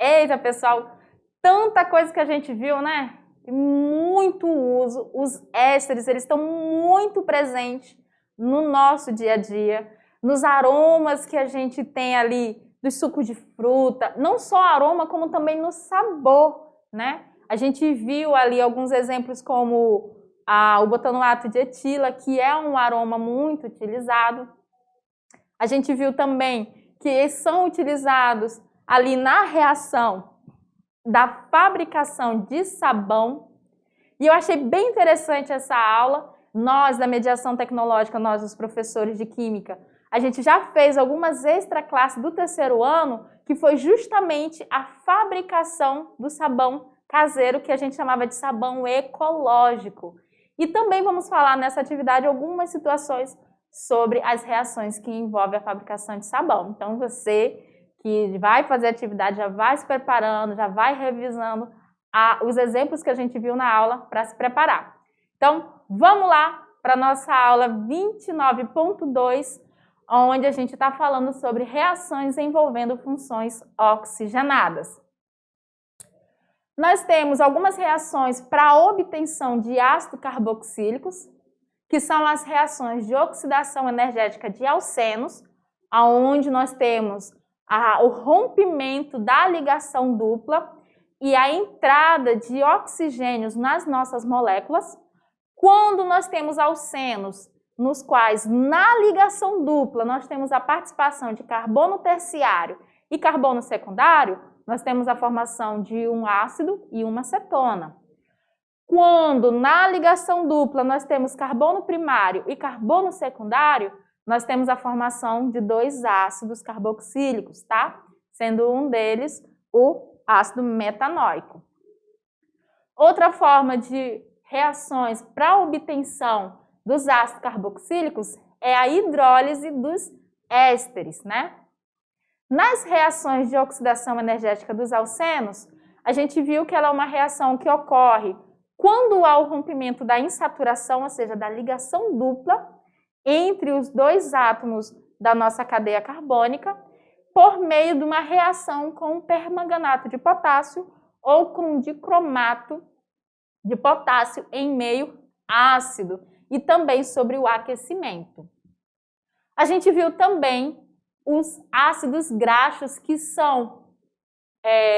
Eita, pessoal, tanta coisa que a gente viu, né? Muito uso, os ésteres, eles estão muito presentes no nosso dia a dia, nos aromas que a gente tem ali do suco de fruta, não só aroma, como também no sabor, né? A gente viu ali alguns exemplos como o botanoato de etila, que é um aroma muito utilizado. A gente viu também que eles são utilizados ali na reação da fabricação de sabão. E eu achei bem interessante essa aula. Nós, da mediação tecnológica, nós, os professores de química, a gente já fez algumas extra classes do terceiro ano, que foi justamente a fabricação do sabão caseiro, que a gente chamava de sabão ecológico. E também vamos falar nessa atividade algumas situações sobre as reações que envolvem a fabricação de sabão. Então, você que vai fazer a atividade já vai se preparando, já vai revisando os exemplos que a gente viu na aula para se preparar. Então, vamos lá para a nossa aula 29.2, onde a gente está falando sobre reações envolvendo funções oxigenadas. Nós temos algumas reações para a obtenção de ácidos carboxílicos, que são as reações de oxidação energética de alcenos, onde nós temos o rompimento da ligação dupla e a entrada de oxigênios nas nossas moléculas. Quando nós temos alcenos, nos quais na ligação dupla nós temos a participação de carbono terciário e carbono secundário, nós temos a formação de um ácido e uma cetona. Quando na ligação dupla nós temos carbono primário e carbono secundário, nós temos a formação de dois ácidos carboxílicos, tá? Sendo um deles o ácido metanóico. Outra forma de reações para a obtenção dos ácidos carboxílicos é a hidrólise dos ésteres, né? Nas reações de oxidação energética dos alcenos, a gente viu que ela é uma reação que ocorre quando há o rompimento da insaturação, ou seja, da ligação dupla entre os dois átomos da nossa cadeia carbônica, por meio de uma reação com permanganato de potássio ou com dicromato de potássio em meio ácido, e também sobre o aquecimento. A gente viu também os ácidos graxos, que são,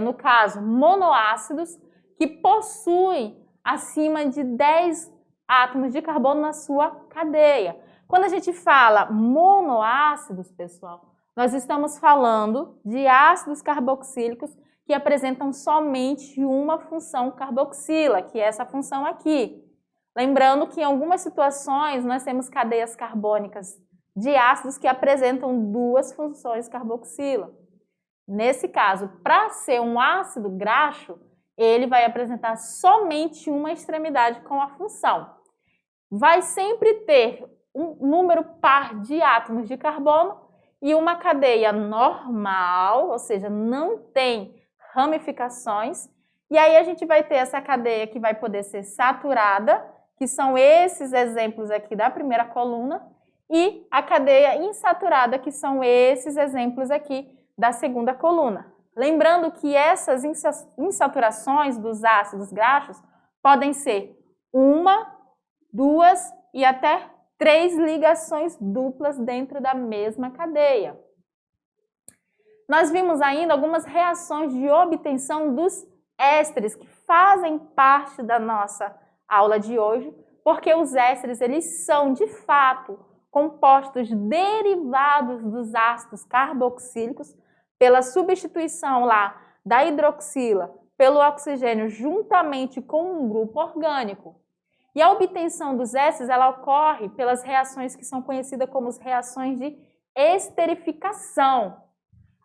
no caso, monoácidos, que possuem acima de 10 átomos de carbono na sua cadeia. Quando a gente fala monoácidos, pessoal, nós estamos falando de ácidos carboxílicos que apresentam somente uma função carboxila, que é essa função aqui. Lembrando que em algumas situações nós temos cadeias carbônicas de ácidos que apresentam duas funções carboxila. Nesse caso, para ser um ácido graxo, ele vai apresentar somente uma extremidade com a função. Vai sempre ter um número par de átomos de carbono e uma cadeia normal, ou seja, não tem ramificações. E aí a gente vai ter essa cadeia que vai poder ser saturada, que são esses exemplos aqui da primeira coluna, e a cadeia insaturada, que são esses exemplos aqui da segunda coluna. Lembrando que essas insaturações dos ácidos graxos podem ser uma, duas e até 3 ligações duplas dentro da mesma cadeia. Nós vimos ainda algumas reações de obtenção dos ésteres que fazem parte da nossa aula de hoje, porque os ésteres, eles são, de fato, compostos derivados dos ácidos carboxílicos pela substituição lá da hidroxila pelo oxigênio juntamente com um grupo orgânico. E a obtenção dos ésteres, ela ocorre pelas reações que são conhecidas como as reações de esterificação.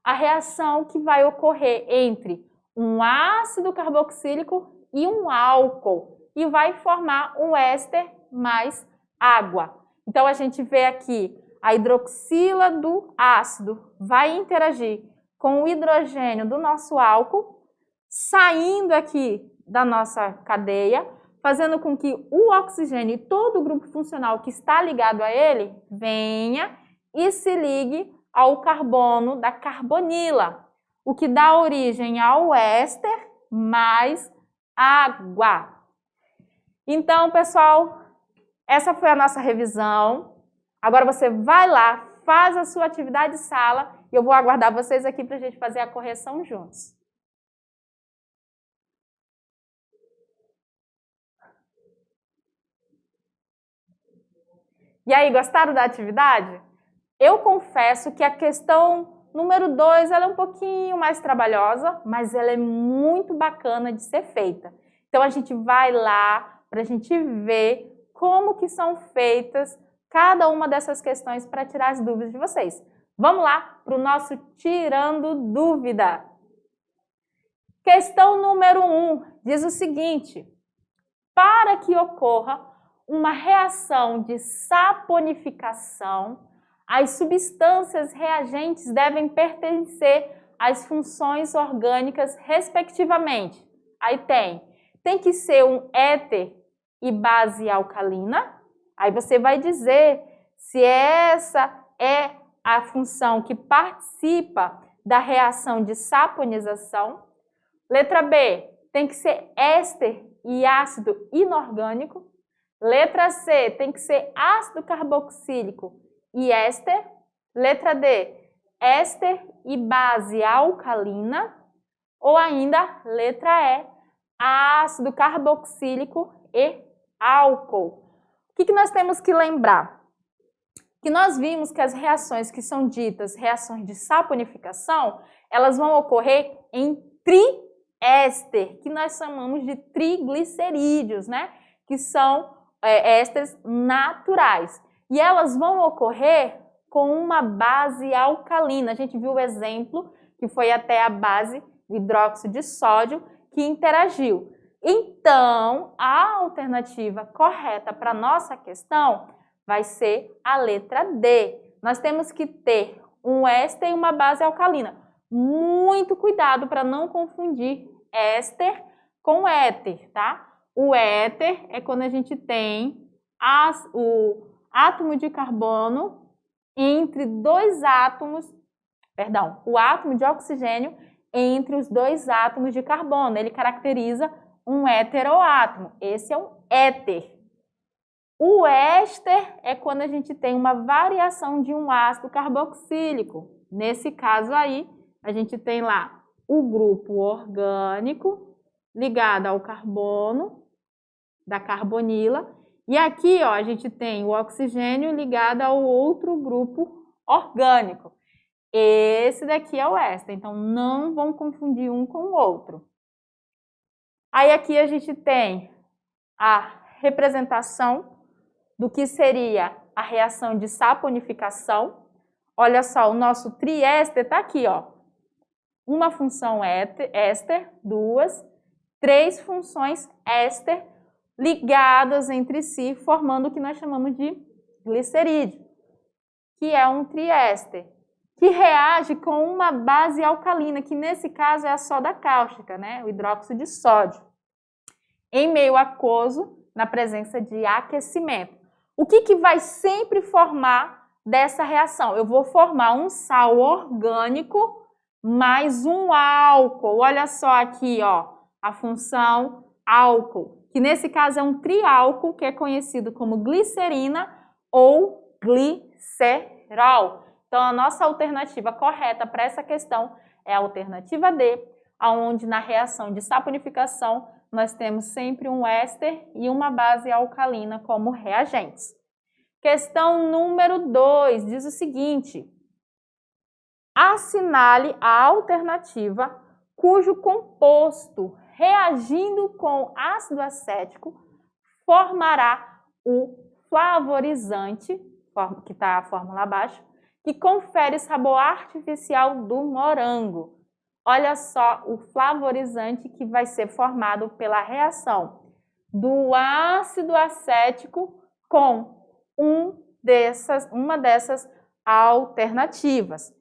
A reação que vai ocorrer entre um ácido carboxílico e um álcool e vai formar um éster mais água. Então, a gente vê aqui a hidroxila do ácido vai interagir com o hidrogênio do nosso álcool, saindo aqui da nossa cadeia, fazendo com que o oxigênio e todo o grupo funcional que está ligado a ele venha e se ligue ao carbono da carbonila. o que dá origem ao éster mais água. Então, pessoal, essa foi a nossa revisão. Agora você vai lá, faz a sua atividade de sala e eu vou aguardar vocês aqui para a gente fazer a correção juntos. E aí, gostaram da atividade? Eu confesso que a questão número 2 ela é um pouquinho mais trabalhosa, mas ela é muito bacana de ser feita. Então, a gente vai lá para a gente ver como que são feitas cada uma dessas questões para tirar as dúvidas de vocês. Vamos lá para o nosso Tirando Dúvida. Questão número 1 diz o seguinte: para que ocorra uma reação de saponificação, as substâncias reagentes devem pertencer às funções orgânicas respectivamente. Aí tem que ser um éter e base alcalina. Aí você vai dizer se essa é a função que participa da reação de saponização. Letra B, tem que ser éster e ácido inorgânico. Letra C, tem que ser ácido carboxílico e éster. Letra D, éster e base alcalina. Ou ainda, letra E, ácido carboxílico e álcool. O que nós temos que lembrar? Que nós vimos que as reações que são ditas reações de saponificação, elas vão ocorrer em triéster, que nós chamamos de triglicerídeos, né? Que são ésteres naturais. E elas vão ocorrer com uma base alcalina. A gente viu o exemplo que foi até a base do hidróxido de sódio que interagiu. Então, a alternativa correta para a nossa questão vai ser a letra D. Nós temos que ter um éster e uma base alcalina. Muito cuidado para não confundir éster com éter, tá? O éter é quando a gente tem o átomo de carbono entre dois átomos, perdão, o átomo de oxigênio entre os dois átomos de carbono. Ele caracteriza um heteroátomo. Esse é um éter. O éster é quando a gente tem uma variação de um ácido carboxílico. Nesse caso aí, a gente tem lá o grupo orgânico ligado ao carbono, da carbonila. E aqui, ó, a gente tem o oxigênio ligado ao outro grupo orgânico. Esse daqui é o éster, então não vão confundir um com o outro. Aí aqui a gente tem a representação do que seria a reação de saponificação. Olha só, o nosso triéster está aqui, ó. Uma função éster, duas, três funções éster ligadas entre si, formando o que nós chamamos de glicerídeo, que é um triéster, que reage com uma base alcalina, que nesse caso é a soda cáustica, né? O hidróxido de sódio, em meio aquoso, na presença de aquecimento. O que vai sempre formar dessa reação? Eu vou formar um sal orgânico mais um álcool. Olha só aqui, ó, a função álcool, que nesse caso é um triálcool, que é conhecido como glicerina ou glicerol. Então, a nossa alternativa correta para essa questão é a alternativa D, onde na reação de saponificação nós temos sempre um éster e uma base alcalina como reagentes. Questão número 2 diz o seguinte: assinale a alternativa cujo composto reagindo com ácido acético formará o flavorizante, que está a fórmula abaixo, que confere sabor artificial do morango. Olha só o flavorizante que vai ser formado pela reação do ácido acético com uma dessas alternativas.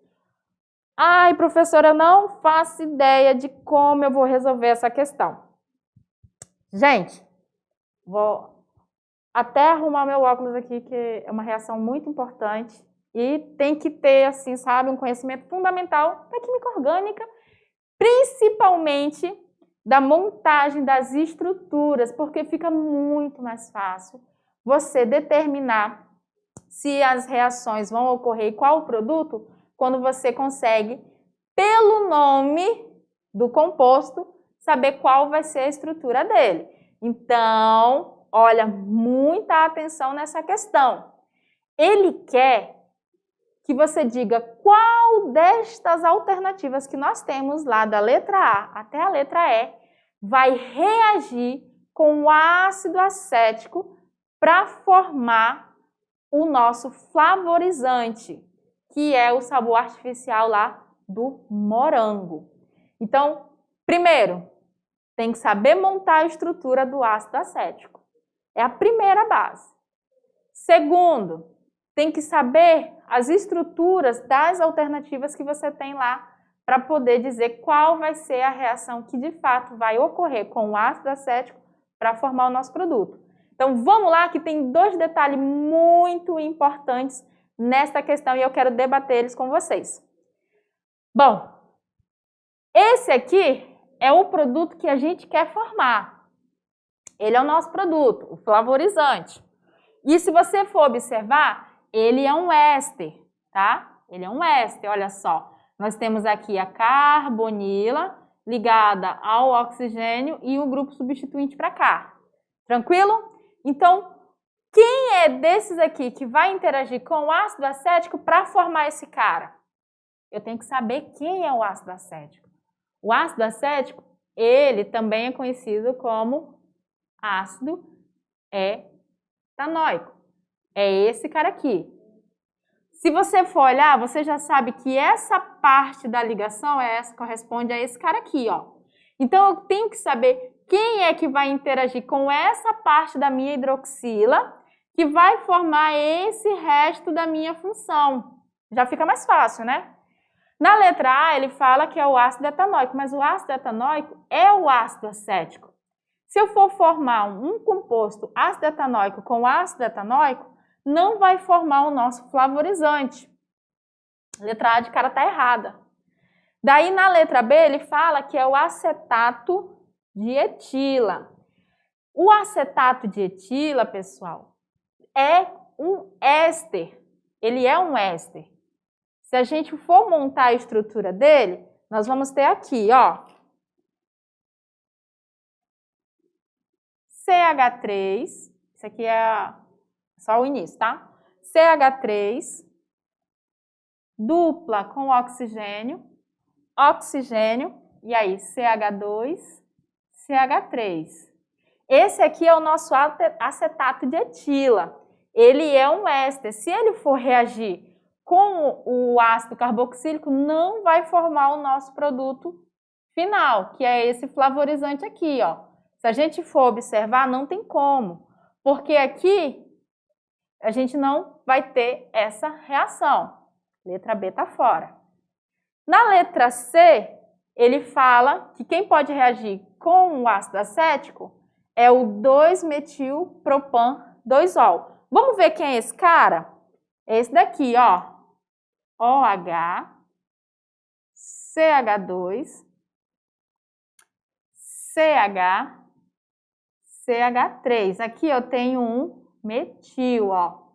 Ai, professora, eu não faço ideia de como eu vou resolver essa questão. Gente, vou até arrumar meu óculos aqui, que é uma reação muito importante. E tem que ter, assim, sabe, um conhecimento fundamental da química orgânica principalmente da montagem das estruturas, porque fica muito mais fácil você determinar se as reações vão ocorrer e qual o produto, quando você consegue, pelo nome do composto, saber qual vai ser a estrutura dele. Então, olha, muita atenção nessa questão. Ele quer que você diga qual destas alternativas que nós temos lá da letra A até a letra E vai reagir com o ácido acético para formar o nosso flavorizante, que é o sabor artificial lá do morango. Então, primeiro, tem que saber montar a estrutura do ácido acético. É a primeira base. Segundo, tem que saber as estruturas das alternativas que você tem lá para poder dizer qual vai ser a reação que de fato vai ocorrer com o ácido acético para formar o nosso produto. Então vamos lá que tem dois detalhes muito importantes nesta questão e eu quero debater eles com vocês. Bom, esse aqui é o produto que a gente quer formar. Ele é o nosso produto, o flavorizante. E se você for observar, ele é um éster, tá? Ele é um éster, olha só. Nós temos aqui a carbonila ligada ao oxigênio e o grupo substituinte para cá. Tranquilo? Então, quem é desses aqui que vai interagir com o ácido acético para formar esse cara? Eu tenho que saber quem é o ácido acético. O ácido acético, ele também é conhecido como ácido etanóico. É esse cara aqui. Se você for olhar, você já sabe que essa parte da ligação corresponde a esse cara aqui, ó. Então, eu tenho que saber quem é que vai interagir com essa parte da minha hidroxila que vai formar esse resto da minha função. Já fica mais fácil, né? Na letra A, ele fala que é o ácido etanóico, mas o ácido etanóico é o ácido acético. Se eu for formar um composto ácido etanóico com ácido etanóico, não vai formar o nosso flavorizante. Letra A de cara está errada. Daí, na letra B, ele fala que é o acetato de etila. O acetato de etila, pessoal, é um éster. Ele é um éster. Se a gente for montar a estrutura dele, nós vamos ter aqui, ó, CH3, isso aqui é só o início, tá? CH3, dupla com oxigênio, oxigênio, e aí CH2, CH3. Esse aqui é o nosso acetato de etila. Ele é um éster. Se ele for reagir com o ácido carboxílico, não vai formar o nosso produto final, que é esse flavorizante aqui, ó. Se a gente for observar, não tem como, porque aqui a gente não vai ter essa reação. Letra B está fora. Na letra C, ele fala que quem pode reagir com o ácido acético é o 2-metilpropan-2-ol. Vamos ver quem é esse cara? É esse daqui, ó. OH, CH2, CH, CH3. Aqui eu tenho um metil, ó.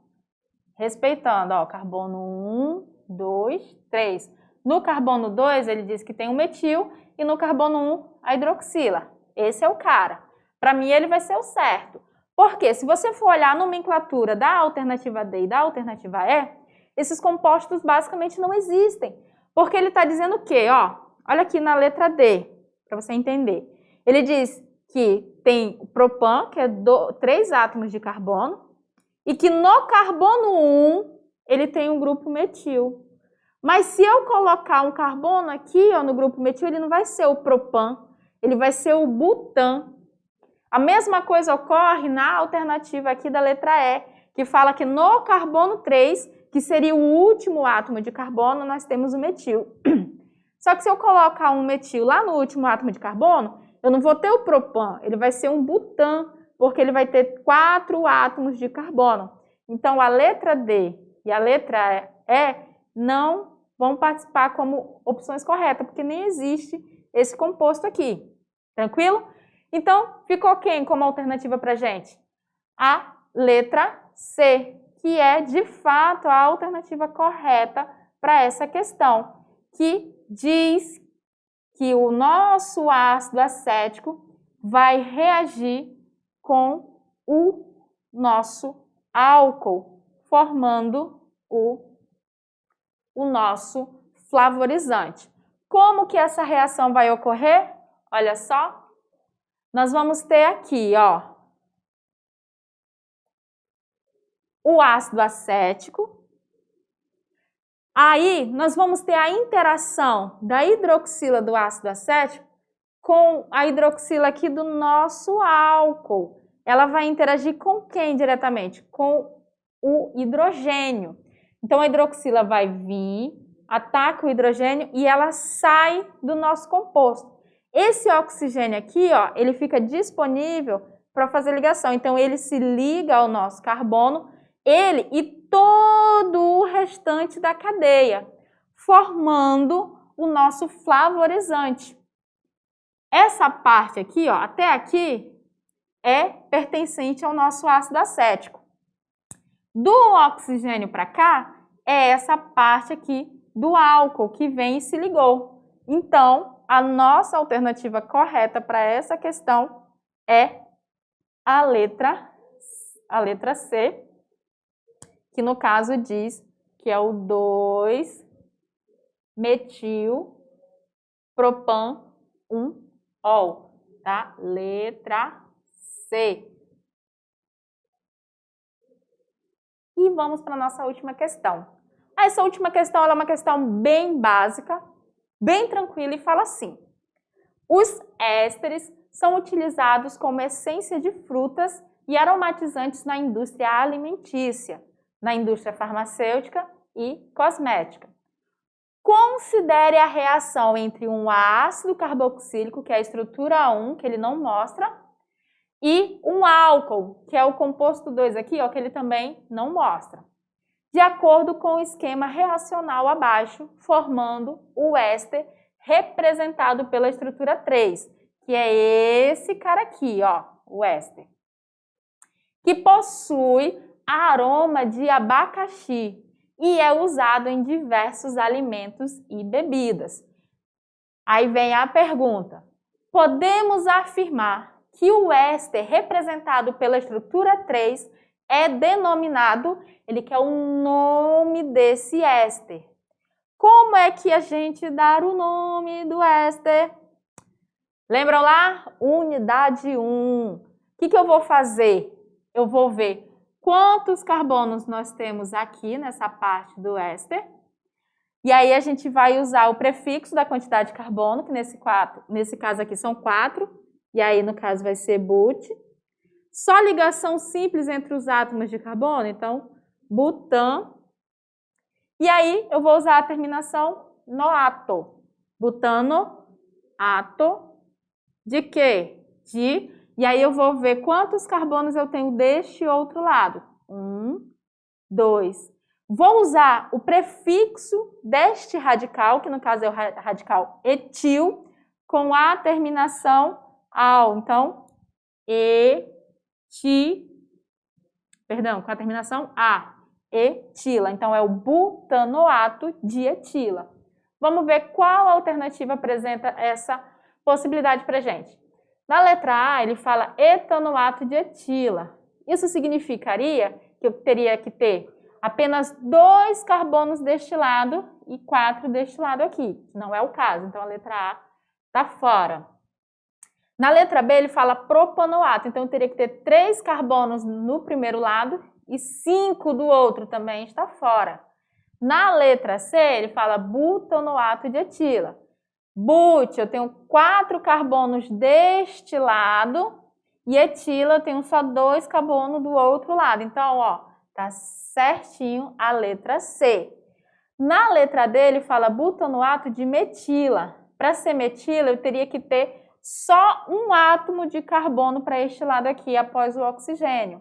Respeitando, ó, carbono 1, 2, 3. No carbono 2, ele diz que tem um metil e no carbono 1, a hidroxila. Esse é o cara. Para mim, ele vai ser o certo. Porque se você for olhar a nomenclatura da alternativa D e da alternativa E, esses compostos basicamente não existem. Porque ele está dizendo o quê? Ó, olha aqui na letra D, para você entender. Ele diz que tem o propan, que é 3 átomos de carbono, e que no carbono 1 ele tem um grupo metil. Mas se eu colocar um carbono aqui, ó, no grupo metil, ele não vai ser o propan, ele vai ser o butan. A mesma coisa ocorre na alternativa aqui da letra E, que fala que no carbono 3, que seria o último átomo de carbono, nós temos o metil. Só que se eu colocar um metil lá no último átomo de carbono, eu não vou ter o propan, ele vai ser um butan, porque ele vai ter 4 átomos de carbono. Então, a letra D e a letra E não vão participar como opções corretas, porque nem existe esse composto aqui. Tranquilo? Então, ficou quem como alternativa para a gente? A letra C, que é, de fato, a alternativa correta para essa questão, que diz que o nosso ácido acético vai reagir com o nosso álcool, formando o nosso flavorizante. Como que essa reação vai ocorrer? Olha só, nós vamos ter aqui, ó, o ácido acético. Aí, nós vamos ter a interação da hidroxila do ácido acético com a hidroxila aqui do nosso álcool. Ela vai interagir com quem diretamente? Com o hidrogênio. Então, a hidroxila vai vir, ataca o hidrogênio e ela sai do nosso composto. Esse oxigênio aqui, ó, ele fica disponível para fazer ligação. Então, ele se liga ao nosso carbono, ele e todo o restante da cadeia, formando o nosso flavorizante. Essa parte aqui, ó, até aqui, é pertencente ao nosso ácido acético. Do oxigênio para cá, é essa parte aqui do álcool que vem e se ligou. Então, a nossa alternativa correta para essa questão é a letra C, que no caso diz que é o 2-metil-propan-1-ol, tá? Letra C. E vamos para a nossa última questão. Essa última questão ela é uma questão bem básica, bem tranquila e fala assim: os ésteres são utilizados como essência de frutas e aromatizantes na indústria alimentícia, na indústria farmacêutica e cosmética. Considere a reação entre um ácido carboxílico, que é a estrutura 1, que ele não mostra, e um álcool, que é o composto 2 aqui, ó, que ele também não mostra, de acordo com o esquema reacional abaixo, formando o éster representado pela estrutura 3, que é esse cara aqui, ó, o éster, que possui aroma de abacaxi e é usado em diversos alimentos e bebidas. Aí vem a pergunta: podemos afirmar que o éster representado pela estrutura 3 é denominado, ele quer o nome desse éster. Como é que a gente dá o nome do éster? Lembram lá? Unidade 1. O que eu vou fazer? Eu vou ver quantos carbonos nós temos aqui nessa parte do éster. E aí a gente vai usar o prefixo da quantidade de carbono, que nesse caso aqui são 4. E aí, no caso, vai ser but. Só ligação simples entre os átomos de carbono, então, butan. E aí, eu vou usar a terminação noato. Butano, ato, de quê? E aí eu vou ver quantos carbonos eu tenho deste outro lado. 1, 2. Vou usar o prefixo deste radical, que no caso é o radical etil, com a terminação ao. Então, com a terminação a, etila. Então, é o butanoato de etila. Vamos ver qual alternativa apresenta essa possibilidade para a gente. Na letra A, ele fala etanoato de etila. Isso significaria que eu teria que ter apenas 2 carbonos deste lado e 4 deste lado aqui. Não é o caso, então a letra A está fora. Na letra B, ele fala propanoato, então eu teria que ter 3 carbonos no primeiro lado e 5 do outro, também está fora. Na letra C, ele fala butanoato de etila. But, eu tenho 4 carbonos deste lado e etila eu tenho só 2 carbonos do outro lado. Então, ó, tá certinho a letra C. Na letra D, ele fala butanoato de metila. Para ser metila, eu teria que ter só um átomo de carbono para este lado aqui, após o oxigênio.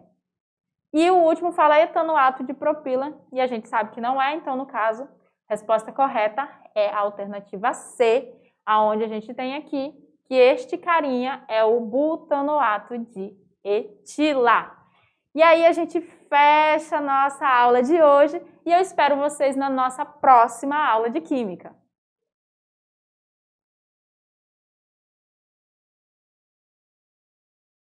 E o último fala etanoato de propila, e a gente sabe que não é, então, no caso, a resposta correta é a alternativa C, aonde a gente tem aqui que este carinha é o butanoato de etila. E aí a gente fecha a nossa aula de hoje e eu espero vocês na nossa próxima aula de Química.